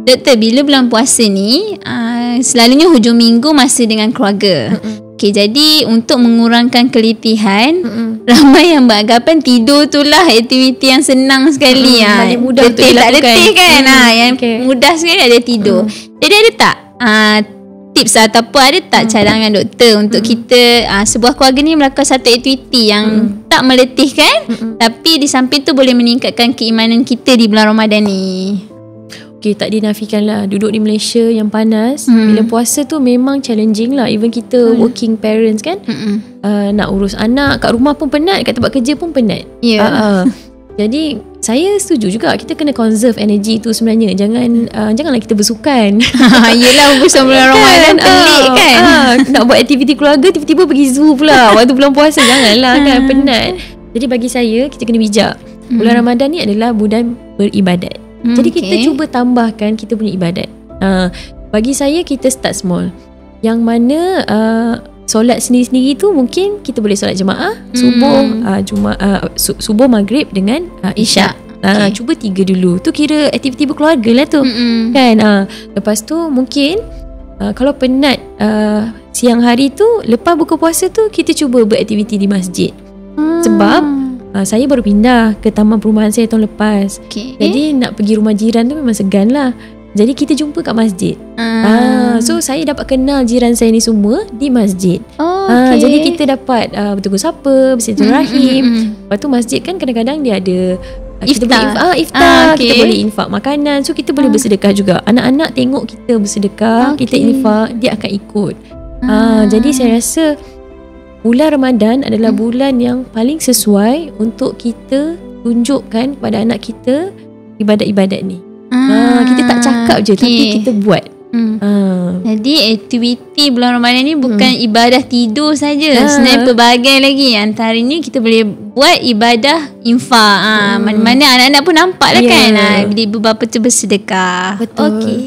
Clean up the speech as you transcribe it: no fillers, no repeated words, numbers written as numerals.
Doktor, bila bulan puasa ni selalunya hujung minggu masa dengan keluarga. Okey, jadi untuk mengurangkan keletihan, ramai yang beranggapan tidur tu lah aktiviti yang senang sekali. Paling mudah untuk Tak dilakukan. letih kan. Yang mudah sekali ada tidur. Jadi ada tak tips ataupun ada tak cadangan doktor untuk kita sebuah keluarga ni melakukan satu aktiviti yang tak meletihkan, tapi di samping tu boleh meningkatkan keimanan kita di bulan Ramadan ni? Okay, tak dinafikan lah, duduk di Malaysia yang panas, bila puasa tu memang challenging lah. Even kita working parents kan, nak urus anak kat rumah pun penat, kat tempat kerja pun penat. Jadi saya setuju juga, kita kena conserve energy tu sebenarnya. Janganlah kita bersukan. Yelah, bersama bulan Ramadan pelik kan. Nak buat aktiviti keluarga, tiba-tiba pergi zoo pula waktu bulan puasa. Janganlah kan, penat. Jadi bagi saya, kita kena bijak. Bulan Ramadan ni adalah bulan beribadat. Jadi kita cuba tambahkan kita punya ibadat. Bagi saya, kita start small. Yang mana solat sendiri-sendiri tu mungkin kita boleh solat jemaah subuh, maghrib dengan isyak. Cuba 3 dulu. Tu kira aktiviti berkeluarga lah tu. Kan? Lepas tu mungkin kalau penat siang hari tu, lepas buka puasa tu kita cuba beraktiviti di masjid. Sebab saya baru pindah ke taman perumahan saya tahun lepas. Jadi nak pergi rumah jiran tu memang segan lah. Jadi kita jumpa kat masjid. So saya dapat kenal jiran saya ni semua di masjid. Jadi kita dapat bertegur sapa, bersilaturahim. Lepas tu masjid kan kadang-kadang dia ada iftar. Kita boleh infak makanan. So kita boleh bersedekah juga. Anak-anak tengok kita bersedekah, kita infak, dia akan ikut. Jadi saya rasa bulan Ramadan adalah bulan yang paling sesuai untuk kita tunjukkan kepada anak kita ibadat-ibadat ni. Kita tak cakap je, tapi kita buat. Jadi aktiviti bulan Ramadan ni bukan ibadah tidur saja. Sebenarnya pelbagai lagi. Antaranya kita boleh buat ibadah infak. Mana-mana anak-anak pun nampak lah kan. Bila ibu bapa tu bersedekah. Betul. Okey.